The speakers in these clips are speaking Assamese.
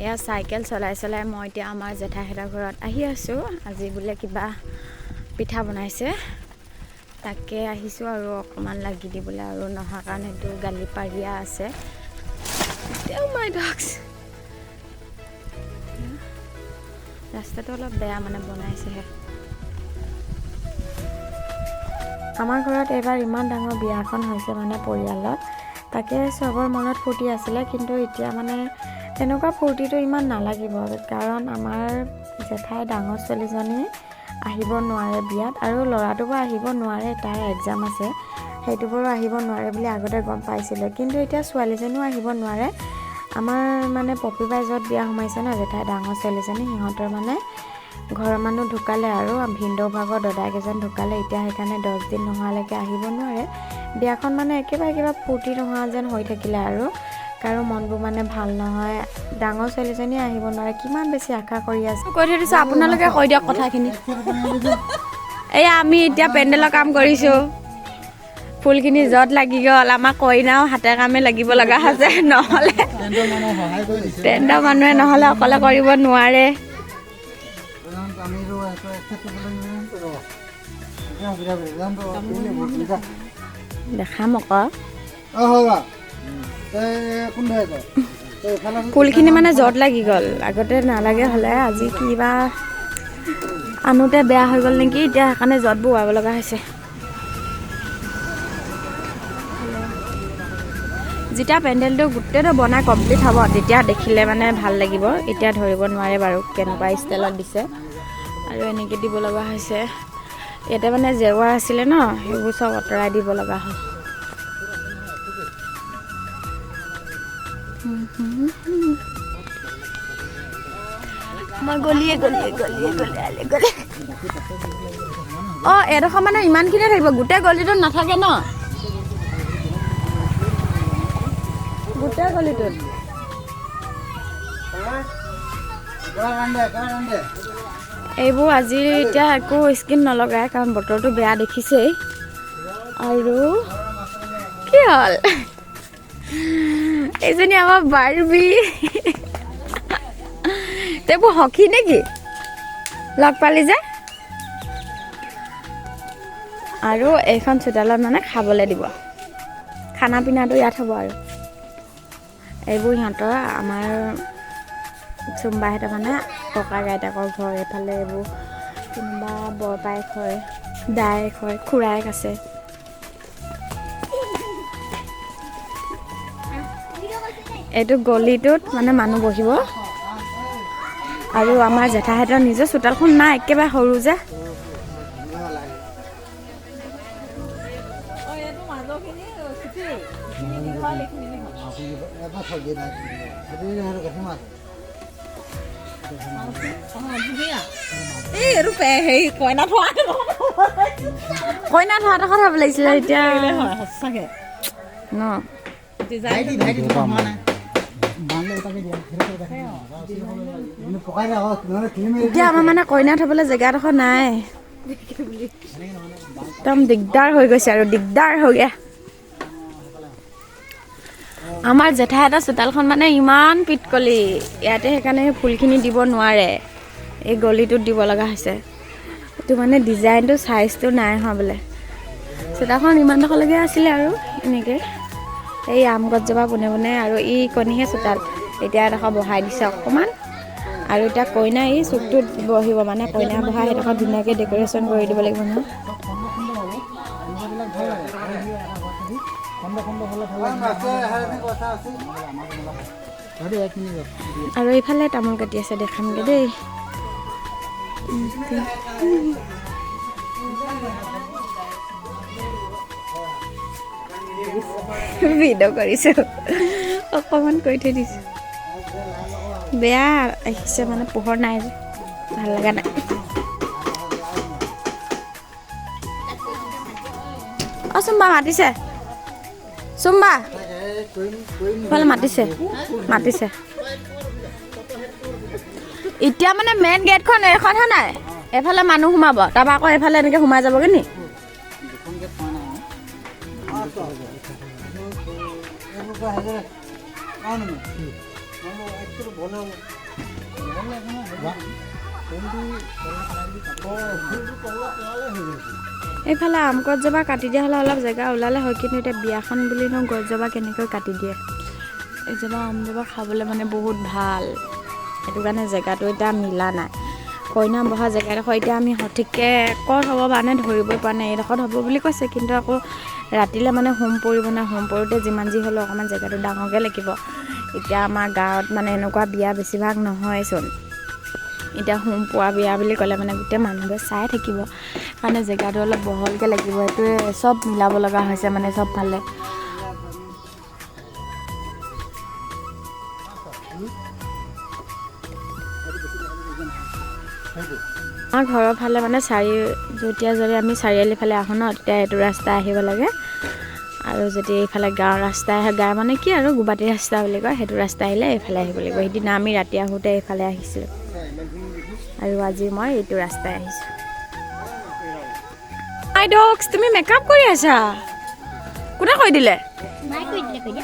এয়া চাইকেল চলাই চলাই মই এতিয়া আমাৰ জেঠাইহঁতৰ ঘৰত আহি আছোঁ। আজি বোলে কিবা পিঠা বনাইছে, তাকে আহিছোঁ আৰু অকণমান লাগি দিবলৈ, আৰু নহা কাৰণে সেইটো গালি পাৰিয়া আছে। মাই ডগছ, ৰাস্তাটো অলপ বেয়া, মানে বনাইছেহে। আমাৰ ঘৰত এইবাৰ ইমান ডাঙৰ বিয়াখন হৈছে মানে পৰিয়ালত, তাকে চবৰ মনত ফূৰ্তি আছিলে, কিন্তু এতিয়া মানে তেনেকুৱা ফূৰ্তিটো ইমান নালাগিব, কাৰণ আমাৰ জেঠাই ডাঙৰ ছোৱালীজনী আহিব নোৱাৰে বিয়াত, আৰু ল'ৰাটো বাৰু আহিব নোৱাৰে, তাৰ এক্সাম আছে, সেইটো বাৰু আহিব নোৱাৰে বুলি আগতে গম পাইছিলে, কিন্তু এতিয়া ছোৱালীজনীও আহিব নোৱাৰে। আমাৰ মানে পপীবাই য'ত বিয়া সোমাইছে ন, জেঠাই ডাঙৰ ছোৱালীজনী, সিহঁতৰ মানে ঘৰৰ মানুহ ঢুকালে, আৰু ভিনদেউ ভাগৰ দদায়েক এজন ঢুকালে, এতিয়া সেইকাৰণে 10 দিন নোহোৱালৈকে আহিব নোৱাৰে। বিয়াখন মানে একেবাৰে কিবা ফূৰ্তি নোহোৱা যেন হৈ থাকিলে, আৰু কাৰো মনবোৰ মানে ভাল নহয়। ডাঙৰ ছোৱালীজনী আহিব নোৱাৰে, কিমান বেছি আশা কৰি আছে। কৈ থৈ দিছোঁ, আপোনালোকে কৈ দিয়ক কথাখিনি। এয়া আমি এতিয়া পেণ্ডেলৰ কাম কৰিছোঁ, ফুলখিনি য'ত লাগি গ'ল, আমাৰ কইনাও হাতে কামে লাগিব লগা হৈছে, নহ'লে টেণ্টৰ মানুহে নহ'লে অকলে কৰিব নোৱাৰে। দেখাম আকৌ ফুলখিনি মানে য'ত লাগি গ'ল, আগতে নালাগে হ'লে, আজি কিবা আনোতে বেয়া হৈ গ'ল নেকি, এতিয়া সেইকাৰণে য'তবোৰ ওৱাব লগা হৈছে। যেতিয়া পেণ্ডেলটো গোটেইটো বনাই কমপ্লিট হ'ব, তেতিয়া দেখিলে মানে ভাল লাগিব। এতিয়া ধৰিব নোৱাৰে বাৰু কেনেকুৱা ষ্টাইলত দিছে, আৰু এনেকৈ দিব লগা হৈছে। ইয়াতে মানে জেওৰা আছিলে ন, সেইবোৰ চব আঁতৰাই দিব লগা হ'ল। মই গলিয়ে অঁ, এডোখৰ মানে ইমানখিনিয়ে থাকিব, গোটেই গলিটোত নাথাকে ন, গোটেই গলিটোত। এইবোৰ আজি এতিয়া একো স্কিন নলগায়, কাৰণ বতৰটো বেয়া দেখিছেই। আৰু কি হ'ল, এইজনী আমাৰ বাৰ্বি। এইবোৰ সখী নেকি, লগ পালি যে? আৰু এইখন চোতালত মানে খাবলৈ দিব, খানা পিনাটো ইয়াত হ'ব। আৰু এইবোৰ সিহঁতৰ আমাৰ চুম্বাহঁতৰ মানে ককা আইতাকৰ ঘৰ, এইফালে এইবোৰ কোনোবা বৰপায়েক হয়, দায়েক হয়, খুৰায়েক আছে। এইটো গলিটোত মানে মানুহ বহিব, আৰু আমাৰ জেঠাইহঁতৰ নিজৰ চোতালখন নাই, একেবাৰে সৰু যে। কইনা থোৱাটো কথা লাগিছিলে এতিয়া ন। এতিয়া আমাৰ মানে কইনা থবলৈ জেগাডোখৰ নাই, একদম দিগদাৰ হৈ গৈছে, আৰু দিগদাৰ হৈ গৈ। আমাৰ জেঠাইহঁতৰ চোতালখন মানে ইমান পিটকলি, ইয়াতে সেইকাৰণে ফুলখিনি দিব নোৱাৰে, এই গলিটোত দিব লগা হৈছে। এইটো মানে ডিজাইনটো চাইজটো নাই হোৱা বোলে। চোতালখন ইমানডোখৰলৈকে আছিলে, আৰু এনেকৈ এই আম গছজোপা পোনে পোনে, আৰু ই কণীহে চোতাল, এতিয়া এডোখৰ বহাই দিছে অকণমান। আৰু এতিয়া কইনা এই চুকটোত বহিব, মানে কইনা বহা সেইডোখৰ ধুনীয়াকৈ ডেক'ৰেশ্যন কৰি দিব লাগিব নহয়। আৰু এইফালে তামোল কাটি আছে, দেখামগৈ দেই। ভিডিঅ' কৰিছোঁ, অকণমান কৰি থৈ দিছোঁ। বেয়া আহিছে মানে, পোহৰ নাই যে, ভাল লগা নাই। অঁ, চুম্বা মাতিছে, চুম্বা ইফালে মাতিছে। এতিয়া মানে মেইন গেটখন এইখনহে নাই, এফালে মানুহ সোমাব, তাৰপৰা আকৌ এইফালে এনেকৈ সোমাই যাবগৈ নি। এইফালে আম গছজোপা কাটি দিয়া হ'লে অলপ জেগা ওলালে হয়, কিন্তু এতিয়া বিয়াখন বুলি ন গছজোপা কেনেকৈ কাটি দিয়ে। এইজোপা আমজোপা খাবলৈ মানে বহুত ভাল, সেইটো কাৰণে জেগাটো এতিয়া মিলা নাই। কইনা বহা জেগাডোখৰ এতিয়া আমি সঠিককৈ ক'ত হ'ব মানে ধৰিবই পৰা নাই। এইডোখৰত হ'ব বুলি কৈছে, কিন্তু আকৌ ৰাতিলৈ মানে হোম পৰিব নাই, হোম পৰোঁতে যিমান যি হ'লেও অকণমান জেগাটো ডাঙৰকৈ লাগিব। এতিয়া আমাৰ গাঁৱত মানে এনেকুৱা বিয়া বেছিভাগ নহয়চোন। এতিয়া হোম পোৱা বিয়া বুলি ক'লে মানে গোটেই মানুহবোৰে চাই থাকিব, কাৰণে জেগাটো অলপ বহলকৈ লাগিব। এইটোৱে চব মিলাব লগা হৈছে মানে চবফালে। আমাৰ ঘৰৰ ফালে মানে যেতিয়া যদি আমি চাৰিআলি ফালে আহোঁ ন, তেতিয়া এইটো ৰাস্তা আহিব লাগে। আৰু যদি এইফালে গাঁৱৰ ৰাস্তা আহে, গাঁও মানে কি আৰু গুৱাহাটী ৰাস্তা বুলি কয়, সেইটো ৰাস্তা আহিলে এইফালে আহিব লাগিব। সেইদিনা আমি ৰাতি আহোঁতে এইফালে আহিছিলোঁ, আৰু আজি মই এইটো ৰাস্তাই আহিছোঁ। আইডক্স, তুমি মেকআপ কৰি আছা? কোনে কৈ দিলে?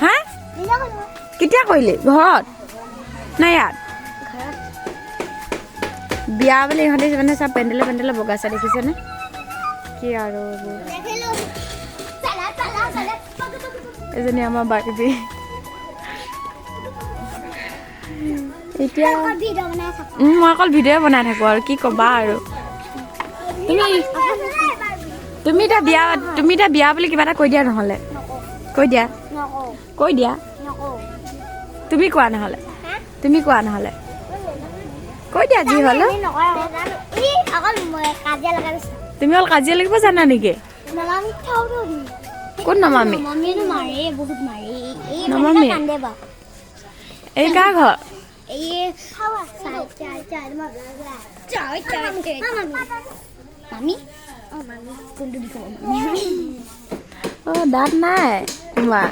হা? কেতিয়া কৰিলি? ঘৰত না ইয়াত? বিয়া বুলি ইহঁতে মানে চব পেণ্ডেলে বগাইছে, দেখিছেনে? কি আৰু এজনী আমাৰ বাৰ্বি। এতিয়া মই অকল ভিডিঅ' বনাই থাকোঁ আৰু কি ক'বা আৰু। তুমি এতিয়া বিয়া বুলি কিবা এটা কৈ দিয়া নহ'লে। কৈ দিয়া তুমি কোৱা নহ'লে, কৈ দিয়া যি হ'লেও। তুমি অকল কাজিয়া লাগিব জানা নেকি? কোন নমামি? নমামি এই কাৰ ঘৰ? অ' দাঁত নাই তোমাৰ?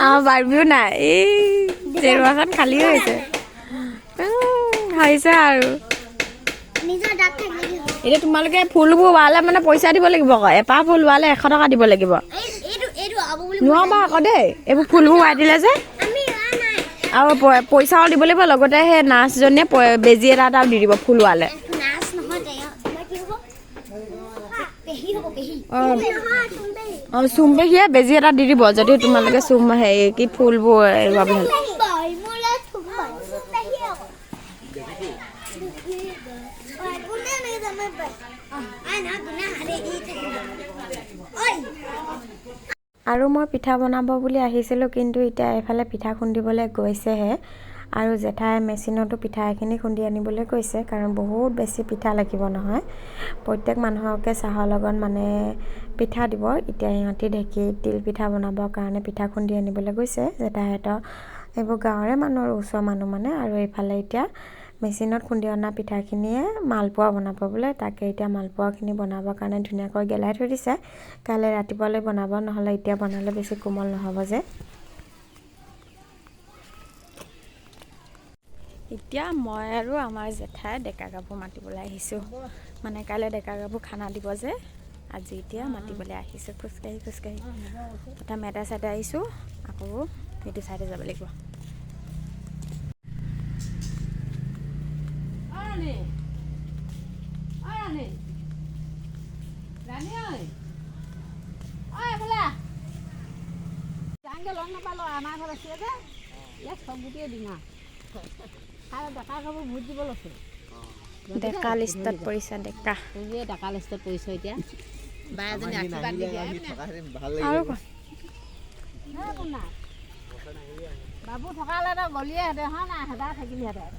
আমাৰ বাৰ্বিও নাই। এই জেৰুৱাখন খালী হৈছে হৈছে আৰু। এতিয়া তোমালোকে ফুলবোৰ ৱালে মানে পইচা দিব লাগিব আকৌ। এপাহ ফুল ৱালে 100 টকা দিব লাগিব। নোৱাৰিবা আকৌ দেই, এইবোৰ ফুলবোৰ ৱাই দিলে যে। আৰু পইচাও দিব লাগিব, লগতে সেই নাৰ্ছজনীয়ে বেজি এটা দি দিব ফুল ৱালে। অঁ চুমপেহীয়ে বেজি এটা দি দিব যদি তোমালোকে কি ফুলবোৰ এৰুৱাবলৈ হ'লে। আৰু মই পিঠা বনাব বুলি আহিছিলোঁ, কিন্তু এতিয়া এইফালে পিঠা খুন্দিবলৈ গৈছেহে। আৰু জেঠাই মেচিনতো পিঠা এখিনি খুন্দি আনিবলৈ কৈছে, কাৰণ বহুত বেছি পিঠা লাগিব নহয়। প্ৰত্যেক মানুহকে চাহৰ লগত মানে পিঠা দিব। এতিয়া সিহঁতি ঢেঁকীত তিল পিঠা বনাবৰ কাৰণে পিঠা খুন্দি আনিবলৈ গৈছে জেঠাইহঁতৰ। এইবোৰ গাঁৱৰে মানুহ আৰু ওচৰৰ মানুহ মানে। আৰু এইফালে এতিয়া মেচিনত খুন্দি অনা পিঠাখিনিয়ে মালপোৱা বনাব বোলে। তাকে এতিয়া মালপোৱাখিনি বনাবৰ কাৰণে ধুনীয়াকৈ গেলাই থৈ দিছে। কাইলৈ ৰাতিপুৱালৈ বনাব, নহ'লে এতিয়া বনালে বেছি কোমল নহ'ব যে। এতিয়া মই আৰু আমাৰ জেঠাই ডেকা গাভৰু মাতিবলৈ আহিছোঁ। মানে কাইলৈ ডেকা গাভৰু খানা দিব যে, আজি এতিয়া মাতিবলৈ আহিছোঁ খোজকাঢ়ি। প্ৰথম এটা চাইডে আহিছোঁ, আকৌ সেইটো চাইডে যাব লাগিব। ডেকা লিষ্টত পৰিছে, ডেকা লিষ্টত পৰিছে এতিয়া। বাবু থকালে তই গলিয়ে হেঁতে হয় নাই, হেঁতেন থাকিলিহেঁতেন।